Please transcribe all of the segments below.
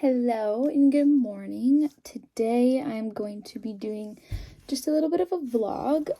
Hello and good morning. Today I'm going to be doing just a little bit of a vlog.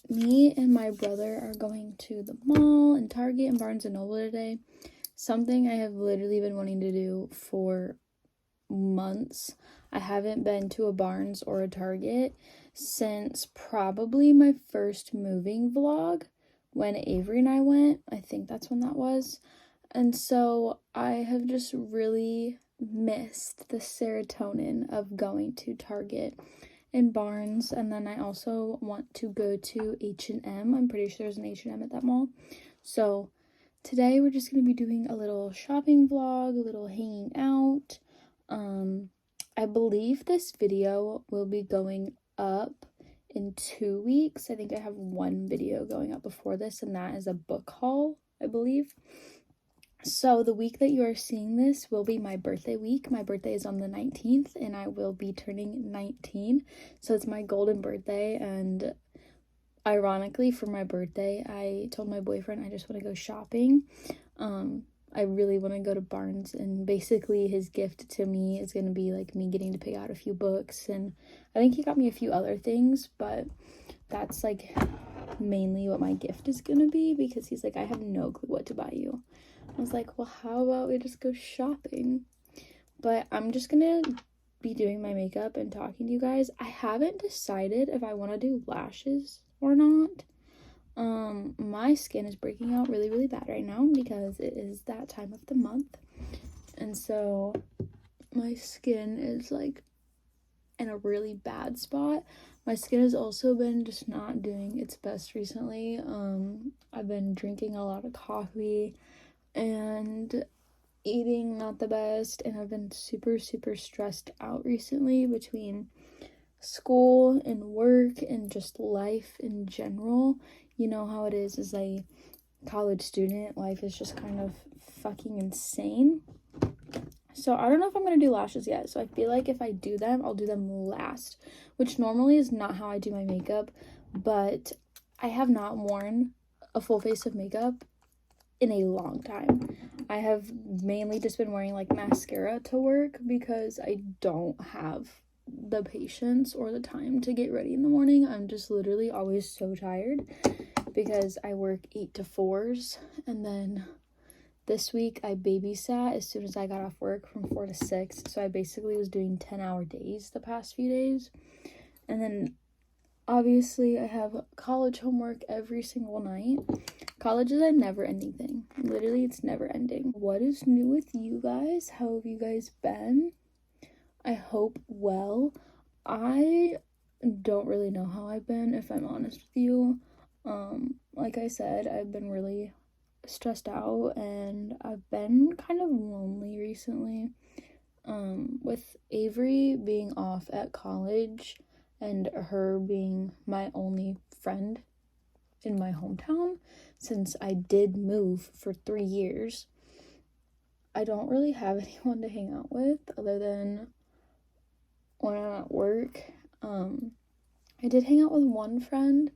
Me and my brother are going to the mall and Target and Barnes & Noble today. Something I have literally been wanting to do for months. I haven't been to a Barnes or a Target since probably my first moving vlog when Avery and I went. I think that's when that was. And so I have just really missed the serotonin of going to Target and Barnes, and then I also want to go to H&M. I'm pretty sure there's an H&M at that mall. So today we're just going to be doing a little shopping vlog, a little hanging out. I believe this video will be going up in 2 weeks. I think I have one video going up before this, and that is a book haul, I believe. So the week that you are seeing this will be my birthday week. My birthday is on the 19th and I will be turning 19. So it's my golden birthday, and ironically for my birthday, I told my boyfriend I just want to go shopping. I really want to go to Barnes, and basically his gift to me is going to be like me getting to pick out a few books, and I think he got me a few other things, but that's like mainly what my gift is going to be, because he's like, I have no clue what to buy you. I was like, well, how about we just go shopping? But I'm just gonna be doing my makeup and talking to you guys. I haven't decided if I want to do lashes or not. My skin is breaking out really, really bad right now because it is that time of the month. And so my skin is like in a really bad spot. My skin has also been just not doing its best recently. I've been drinking a lot of coffee and eating not the best, and I've been super stressed out recently between school and work and just life in general. You know how it is as a college student, life is just kind of fucking insane. So I don't know if I'm gonna do lashes yet, so I feel like if I do them, I'll do them last, which normally is not how I do my makeup, but I have not worn a full face of makeup in a long time. I have mainly just been wearing like mascara to work because I don't have the patience or the time to get ready in the morning. I'm just literally always so tired because I work 8 to 4s, and then this week I babysat as soon as I got off work from 4 to 6, so I basically was doing 10-hour days the past few days. And then obviously I have college homework every single night. College is a never-ending thing. Literally, it's never-ending. What is new with you guys? How have you guys been? I hope well. I don't really know how I've been, if I'm honest with you. Like I said, I've been really stressed out, and I've been kind of lonely recently. With Avery being off at college and her being my only friend in my hometown, since I did move for 3 years, I don't really have anyone to hang out with other than when I'm at work. I did hang out with one friend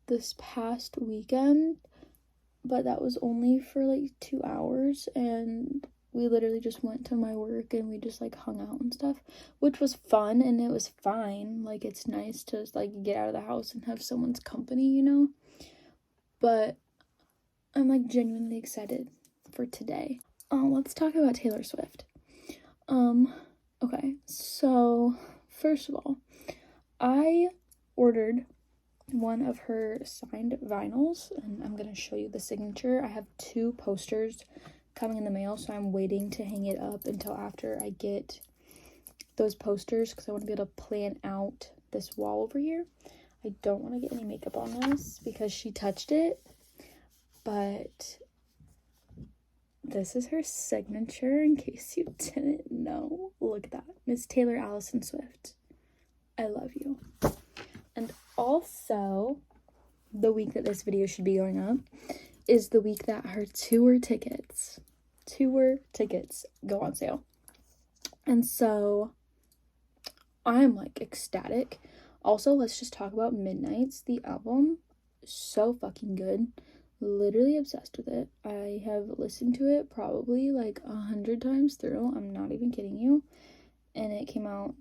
this past weekend, but that was only for like 2 hours, and we literally just went to my work and we just like hung out and stuff, which was fun and it was fine. Like, it's nice to like get out of the house and have someone's company, you know? But I'm like genuinely excited for today. Let's talk about Taylor Swift. Okay, so first of all, I ordered one of her signed vinyls, and I'm gonna show you the signature. I have 2 posters coming in the mail, so I'm waiting to hang it up until after I get those posters because I want to be able to plan out this wall over here. I don't want to get any makeup on this because she touched it, but this is her signature in case you didn't know. Look at that. Miss Taylor Allison Swift. I love you. And also, the week that this video should be going up is the week that her tour tickets go on sale. And so I'm like ecstatic. Also, let's just talk about Midnights, the album. So fucking good. literally obsessed with it. I have listened to it probably like 100 times through. I'm not even kidding you. And it came out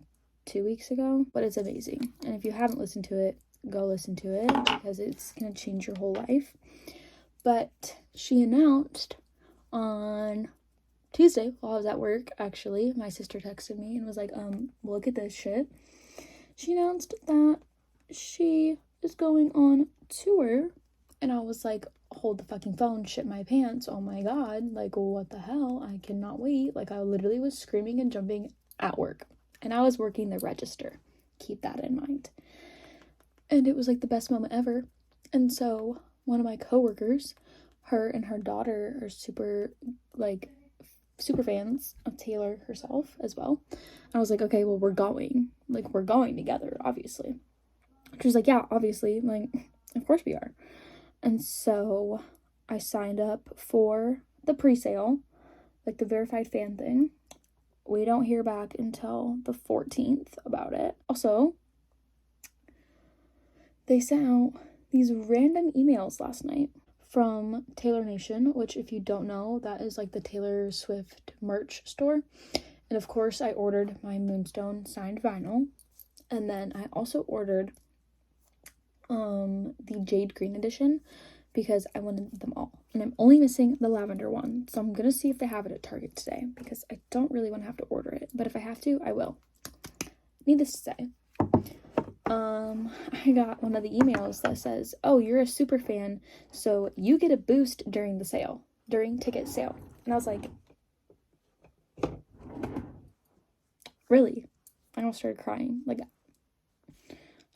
2 weeks ago, but it's amazing. And if you haven't listened to it, go listen to it because it's gonna change your whole life. But she announced on Tuesday while I was at work, actually, my sister texted me and was like, look at this shit. She announced that she is going on tour, and I was like, hold the fucking phone, shit my pants, oh my god, like, what the hell, I cannot wait. Like, I literally was screaming and jumping at work, and I was working the register, keep that in mind. And it was like the best moment ever. And so one of my coworkers, her and her daughter are super fans of Taylor herself as well. I was like, okay, well, we're going together, obviously. She was like, yeah, obviously, like, of course we are. And so I signed up for the pre-sale, like the verified fan thing. We don't hear back until the 14th about it. Also, they sent out these random emails last night from Taylor Nation, which, if you don't know, that is like the Taylor Swift merch store. And of course, I ordered my Moonstone signed vinyl. And then I also ordered the Jade Green edition because I wanted them all. And I'm only missing the lavender one. So I'm going to see if they have it at Target today because I don't really want to have to order it. But if I have to, I will. Needless to say, I got one of the emails that says, oh, you're a super fan, so you get a boost during ticket sale. And I was like, really? I almost started crying. Like,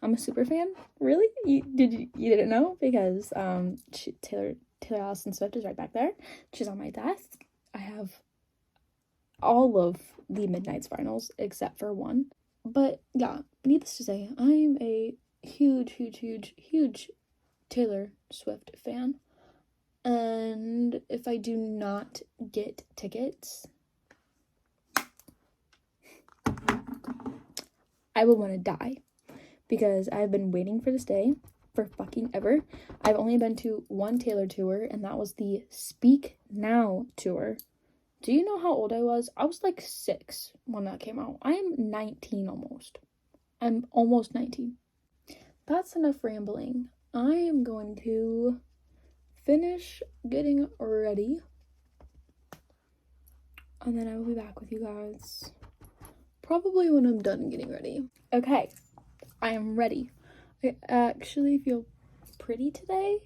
I'm a super fan? Really? You didn't know? Because Taylor Allison Swift is right back there. She's on my desk. I have all of the Midnight's vinyls except for one. But yeah, needless to say, I'm a huge Taylor Swift fan. And if I do not get tickets, I will want to die. Because I've been waiting for this day for fucking ever. I've only been to one Taylor tour, and that was the Speak Now tour. Do you know how old I was? I was like 6 when that came out. I am 19 almost. I'm almost 19. That's enough rambling. I am going to finish getting ready. And then I will be back with you guys. Probably when I'm done getting ready. Okay. I am ready. I actually feel pretty today,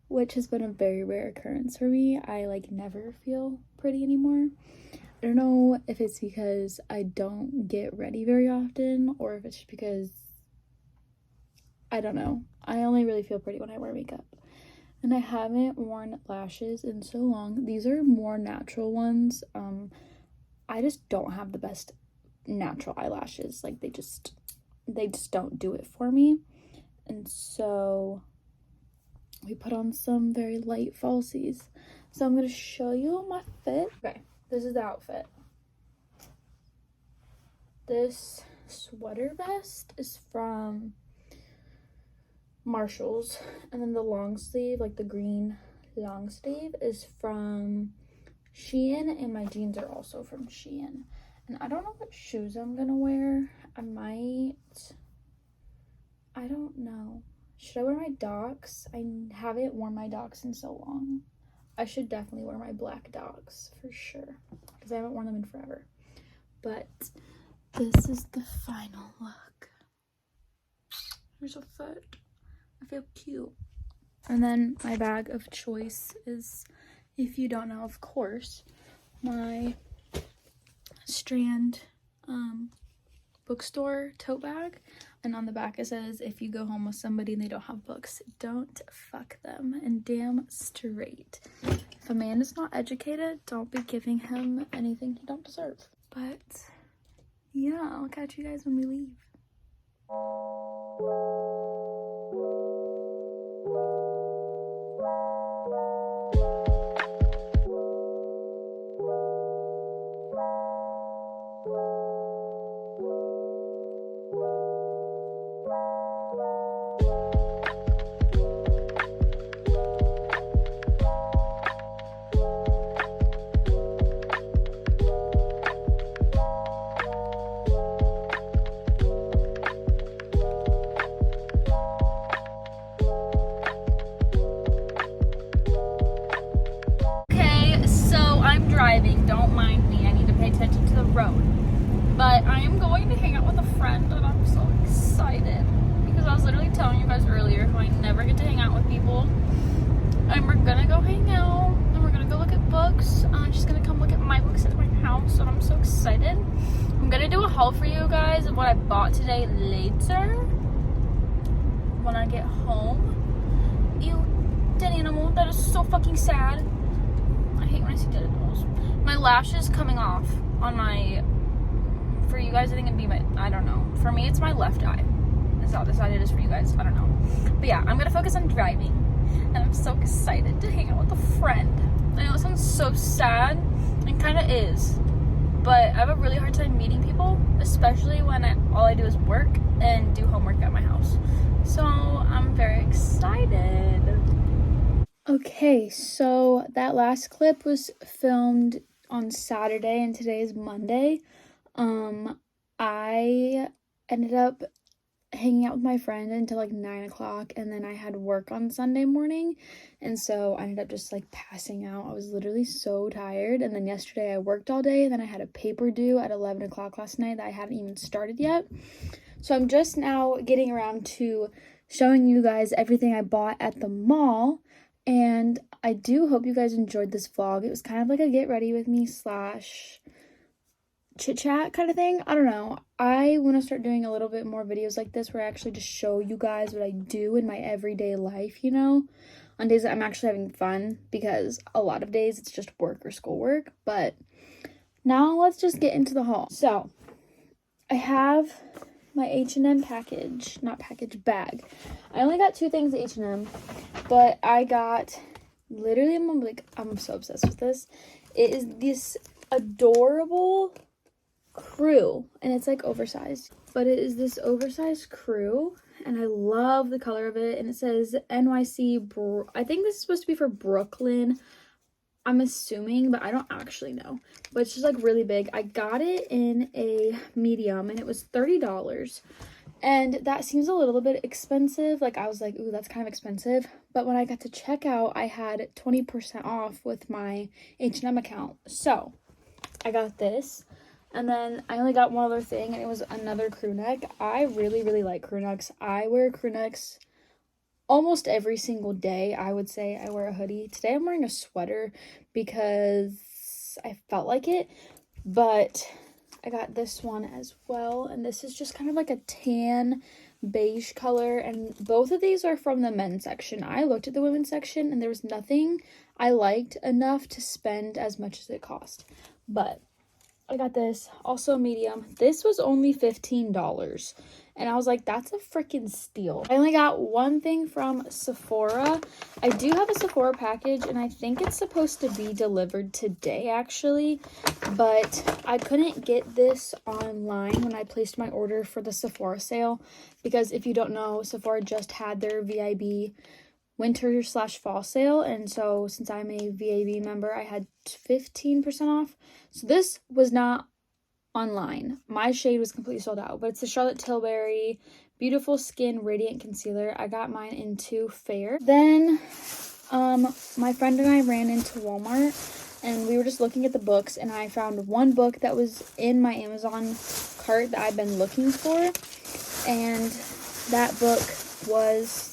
which has been a very rare occurrence for me. I never feel pretty anymore. I don't know if it's because I don't get ready very often or if it's because, I don't know. I only really feel pretty when I wear makeup. And I haven't worn lashes in so long. These are more natural ones. I just don't have the best natural eyelashes. They just don't do it for me. And so we put on some very light falsies. So I'm going to show you my fit. Okay, this is the outfit. This sweater vest is from Marshall's. And then the long sleeve, the green long sleeve, is from Shein. And my jeans are also from Shein. And I don't know what shoes I'm going to wear. I don't know. Should I wear my Docs? I haven't worn my Docs in so long. I should definitely wear my black Docs for sure, because I haven't worn them in forever. But this is the final look. Here's a foot. I feel cute. And then my bag of choice is, if you don't know, of course, my Strand bookstore tote bag. And on the back it says, if you go home with somebody and they don't have books, don't fuck them. And damn straight. If a man is not educated, don't be giving him anything he don't deserve. But yeah, I'll catch you guys when we leave. road. But I am going to hang out with a friend, and I'm so excited because I was literally telling you guys earlier how I never get to hang out with people. And we're gonna go hang out, and we're gonna go look at books. She's gonna come look at my books at my house, and I'm so excited. I'm gonna do a haul for you guys of what I bought today later when I get home. Ew, dead animal. That is so fucking sad. I hate when I see dead animals. My lash is coming off on my, for you guys I think it'd be my, I don't know. For me it's my left eye. That's how decided it is for you guys. I don't know. But yeah, I'm gonna focus on driving. And I'm so excited to hang out with a friend. I know it sounds so sad. It kind of is. But I have a really hard time meeting people, especially when all I do is work and do homework at my house. So I'm very excited. Okay, so that last clip was filmed on Saturday and today is Monday. I ended up hanging out with my friend until like 9 o'clock, and then I had work on Sunday morning, and so I ended up just like passing out. I was literally so tired. And then yesterday I worked all day, and then I had a paper due at 11 o'clock last night that I hadn't even started yet. So I'm just now getting around to showing you guys everything I bought at the mall, and I do hope you guys enjoyed this vlog. It was kind of like a get ready with me slash chit chat kind of thing. I don't know. I want to start doing a little bit more videos like this where I actually just show you guys what I do in my everyday life, you know, on days that I'm actually having fun, because a lot of days it's just work or schoolwork. But now let's just get into the haul. So I have my H&M package, not package, bag. I only got 2 things at H&M, but I got, literally, I'm so obsessed with this. It is this adorable crew, and it's like oversized, but it is this oversized crew, and I love the color of it. And it says NYC, I think this is supposed to be for Brooklyn, I'm assuming, but I don't actually know. But it's just like really big. I got it in a medium, and it was $30, and that seems a little bit expensive. Like, I was like, ooh, that's kind of expensive. But when I got to checkout, I had 20% off with my H&M account, so I got this. And then I only got one other thing, and it was another crew neck. I really, really like crew necks. I wear crew necks almost every single day. I would say I wear a hoodie. Today I'm wearing a sweater because I felt like it. But I got this one as well. And this is just kind of like a tan beige color. And both of these are from the men's section. I looked at the women's section, and there was nothing I liked enough to spend as much as it cost. But I got this, also medium. This was only $15, and I was like, that's a freaking steal. I only got one thing from Sephora. I do have a Sephora package, and I think it's supposed to be delivered today, actually, but I couldn't get this online when I placed my order for the Sephora sale, because if you don't know, Sephora just had their VIB winter/fall sale, and so since I'm a VAB member, I had 15% off. So this was not online. My shade was completely sold out, but it's the Charlotte Tilbury Beautiful Skin Radiant Concealer. I got mine in 2 fair. Then my friend and I ran into Walmart, and we were just looking at the books, and I found one book that was in my Amazon cart that I've been looking for, and that book was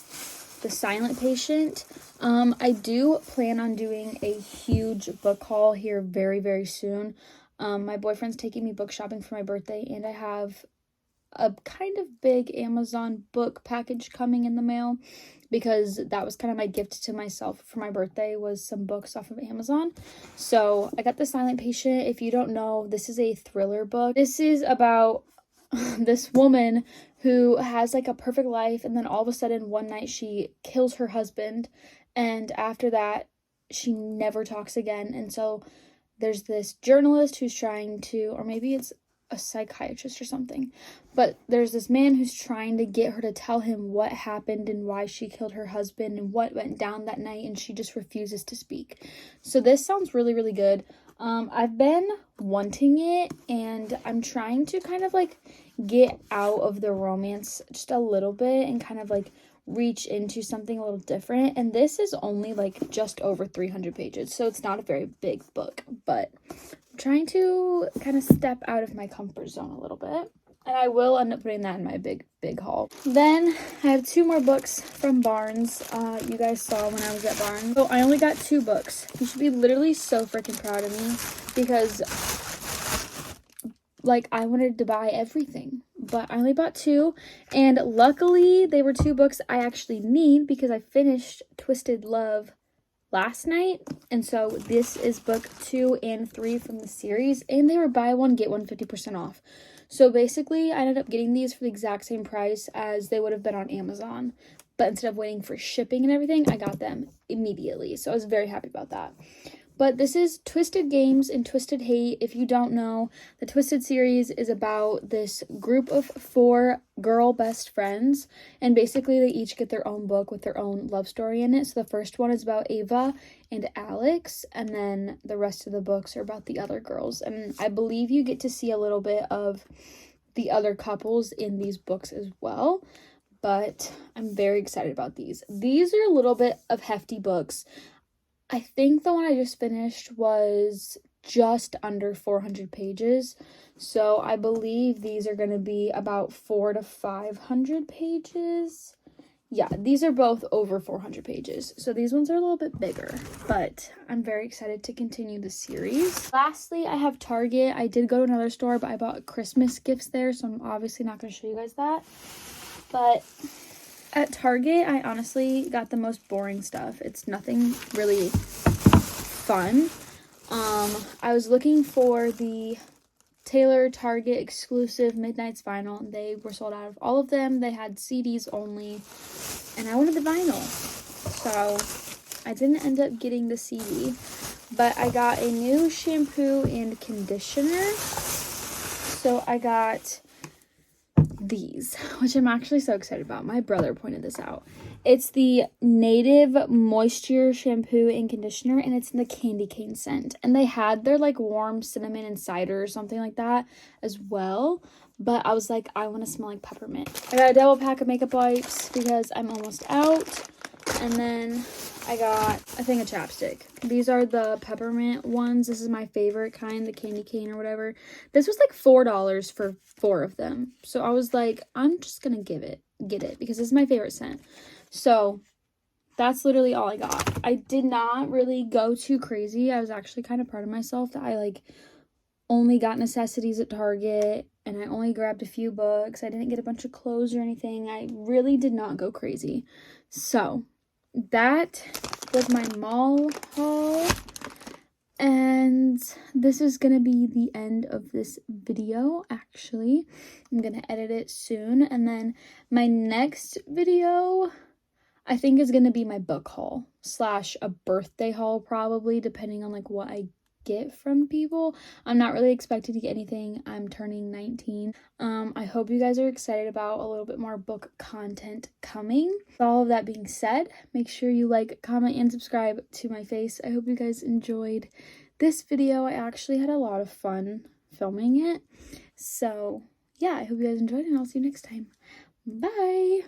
The Silent Patient. I do plan on doing a huge book haul here very, very soon. My boyfriend's taking me book shopping for my birthday, and I have a kind of big Amazon book package coming in the mail, because that was kind of my gift to myself for my birthday, was some books off of Amazon. So I got The Silent Patient. If you don't know, this is a thriller book. This is about this woman who has like a perfect life, and then all of a sudden one night she kills her husband, and after that she never talks again. And so there's this journalist who's trying to, or maybe it's a psychiatrist or something, but there's this man who's trying to get her to tell him what happened and why she killed her husband and what went down that night, and she just refuses to speak. So this sounds really, really good. I've been wanting it, and I'm trying to kind of like get out of the romance just a little bit and kind of like reach into something a little different. And this is only like just over 300 pages, so it's not a very big book, but I'm trying to kind of step out of my comfort zone a little bit. And I will end up putting that in my big haul. Then I have 2 more books from Barnes. You guys saw when I was at Barnes. So I only got 2 books. You should be literally so freaking proud of me because like I wanted to buy everything, but I only bought 2, and luckily they were 2 books I actually need because I finished Twisted Love last night, and so this is book 2 and 3 from the series, and they were buy one get one 50% off. So basically I ended up getting these for the exact same price as they would have been on Amazon, but instead of waiting for shipping and everything, I got them immediately, so I was very happy about that. But this is Twisted Games and Twisted Hate. If you don't know, the Twisted series is about this group of 4 girl best friends. And basically, they each get their own book with their own love story in it. So the first one is about Ava and Alex. And then the rest of the books are about the other girls. And I believe you get to see a little bit of the other couples in these books as well. But I'm very excited about these. These are a little bit of hefty books. I think the one I just finished was just under 400 pages. So I believe these are going to be about 400 to 500 pages. Yeah, these are both over 400 pages. So these ones are a little bit bigger, but I'm very excited to continue the series. Lastly, I have Target. I did go to another store, but I bought Christmas gifts there, so I'm obviously not going to show you guys that. But at Target, I honestly got the most boring stuff. It's nothing really fun. I was looking for the Taylor Target exclusive Midnight's vinyl, and they were sold out of all of them. They had CDs only, and I wanted the vinyl. So I didn't end up getting the CD, but I got a new shampoo and conditioner. So I got these, which I'm actually so excited about. My brother pointed this out. It's the Native Moisture shampoo and conditioner, and it's in the candy cane scent. And they had their like warm cinnamon and cider or something like that as well. But I was like, I want to smell like peppermint. I got a double pack of makeup wipes because I'm almost out. And then I got a thing of chapstick. These are the peppermint ones. This is my favorite kind, the candy cane or whatever. This was like $4 for 4 of them. So I was like, I'm just gonna get it because this is my favorite scent. So that's literally all I got. I did not really go too crazy. I was actually kind of proud of myself that I like only got necessities at Target and I only grabbed a few books. I didn't get a bunch of clothes or anything. I really did not go crazy. So that was my mall haul, and this is gonna be the end of this video. Actually, I'm gonna edit it soon, and then my next video I think is gonna be my book haul / a birthday haul, probably, depending on like what I get from people. I'm not really expecting to get anything. I'm turning 19. I hope you guys are excited about a little bit more book content coming. With all of that being said, make sure you like, comment, and subscribe to my face. I hope you guys enjoyed this video. I actually had a lot of fun filming it. So yeah, I hope you guys enjoyed, and I'll see you next time. Bye!